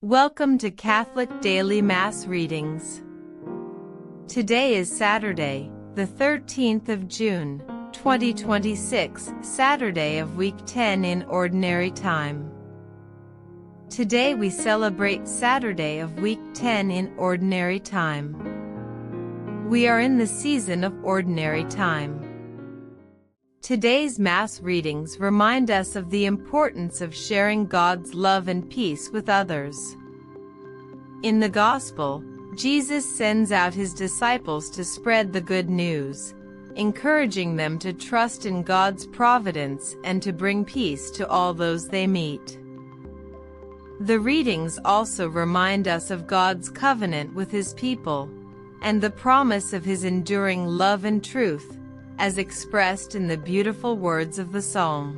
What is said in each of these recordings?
Welcome to Catholic Daily Mass Readings. Today is Saturday, the 13th of June, 2026, Saturday of Week 10 in Ordinary Time. Today we celebrate Saturday of Week 10 in Ordinary Time. We are in the season of Ordinary Time. Today's Mass readings remind us of the importance of sharing God's love and peace with others. In the Gospel, Jesus sends out his disciples to spread the good news, encouraging them to trust in God's providence and to bring peace to all those they meet. The readings also remind us of God's covenant with his people, and the promise of his enduring love and truth, as expressed in the beautiful words of the Psalm.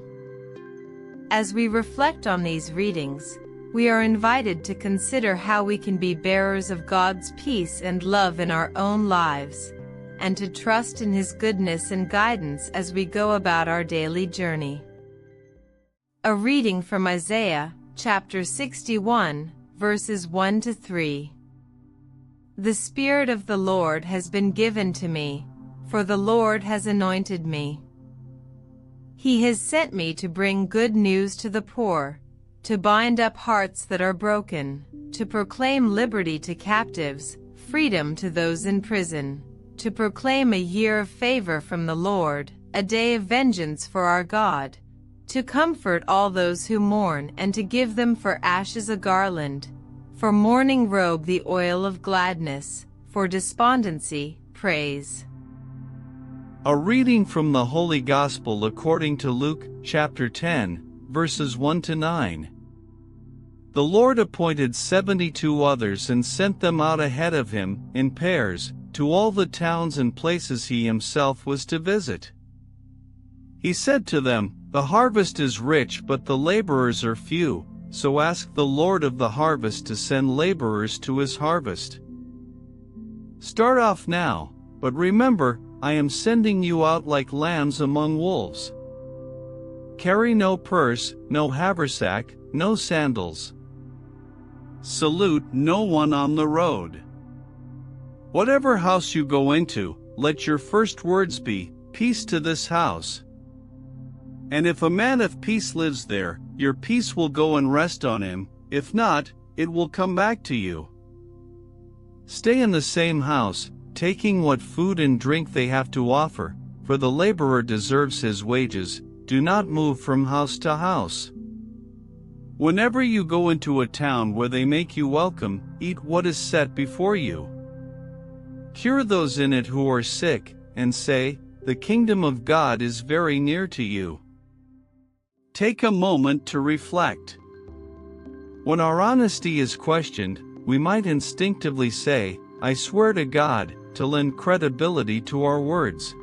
As we reflect on these readings, we are invited to consider how we can be bearers of God's peace and love in our own lives, and to trust in his goodness and guidance as we go about our daily journey. A reading from Isaiah, chapter 61, verses 1 to 3. The Spirit of the Lord has been given to me, for the Lord has anointed me. He has sent me to bring good news to the poor, to bind up hearts that are broken, to proclaim liberty to captives, freedom to those in prison, to proclaim a year of favor from the Lord, a day of vengeance for our God, to comfort all those who mourn and to give them for ashes a garland, for mourning robe the oil of gladness, for despondency, praise. A reading from the Holy Gospel according to Luke, chapter 10, verses 1 to 9. The Lord appointed 72 others and sent them out ahead of him, in pairs, to all the towns and places he himself was to visit. He said to them, "The harvest is rich but the laborers are few, so ask the Lord of the harvest to send laborers to his harvest. Start off now, but remember, I am sending you out like lambs among wolves. Carry no purse, no haversack, no sandals. Salute no one on the road. Whatever house you go into, let your first words be, 'Peace to this house.' And if a man of peace lives there, your peace will go and rest on him, if not, it will come back to you. Stay in the same house, taking what food and drink they have to offer, for the laborer deserves his wages. Do not move from house to house. Whenever you go into a town where they make you welcome, eat what is set before you. Cure those in it who are sick, and say, 'The kingdom of God is very near to you.'" Take a moment to reflect. When our honesty is questioned, we might instinctively say, "I swear to God," to lend credibility to our words.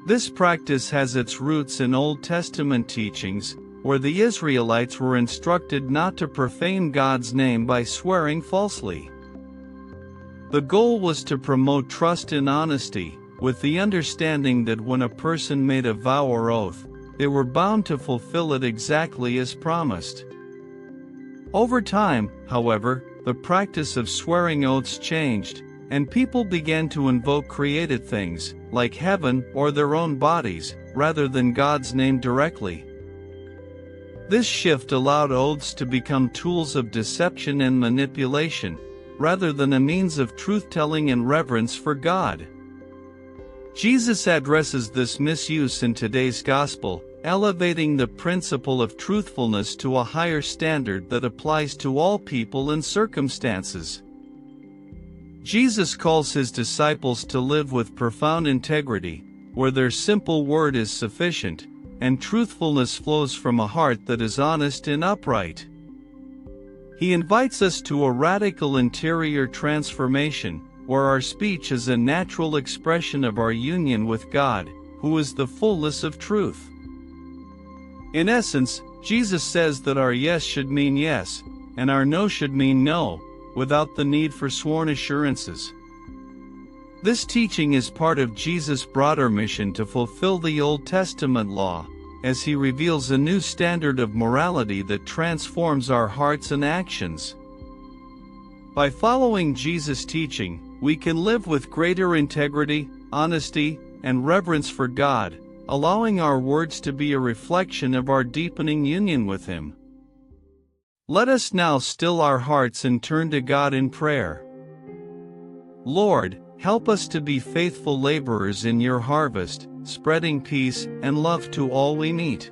This practice has its roots in Old Testament teachings, where the Israelites were instructed not to profane God's name by swearing falsely. The goal was to promote trust and honesty, with the understanding that when a person made a vow or oath, they were bound to fulfill it exactly as promised. Over time, however, the practice of swearing oaths changed, and people began to invoke created things, like heaven or their own bodies, rather than God's name directly. This shift allowed oaths to become tools of deception and manipulation, rather than a means of truth-telling and reverence for God. Jesus addresses this misuse in today's Gospel, elevating the principle of truthfulness to a higher standard that applies to all people and circumstances. Jesus calls his disciples to live with profound integrity, where their simple word is sufficient, and truthfulness flows from a heart that is honest and upright. He invites us to a radical interior transformation, where our speech is a natural expression of our union with God, who is the fullness of truth. In essence, Jesus says that our yes should mean yes, and our no should mean no, without the need for sworn assurances. This teaching is part of Jesus' broader mission to fulfill the Old Testament law, as He reveals a new standard of morality that transforms our hearts and actions. By following Jesus' teaching, we can live with greater integrity, honesty, and reverence for God, allowing our words to be a reflection of our deepening union with Him. Let us now still our hearts and turn to God in prayer. Lord, help us to be faithful laborers in your harvest, spreading peace and love to all we meet.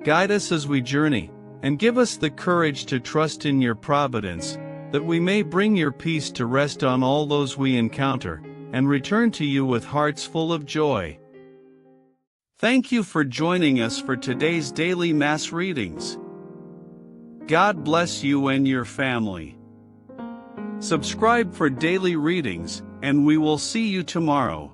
Guide us as we journey, and give us the courage to trust in your providence, that we may bring your peace to rest on all those we encounter, and return to you with hearts full of joy. Thank you for joining us for today's daily Mass readings. God bless you and your family. Subscribe for daily readings, and we will see you tomorrow.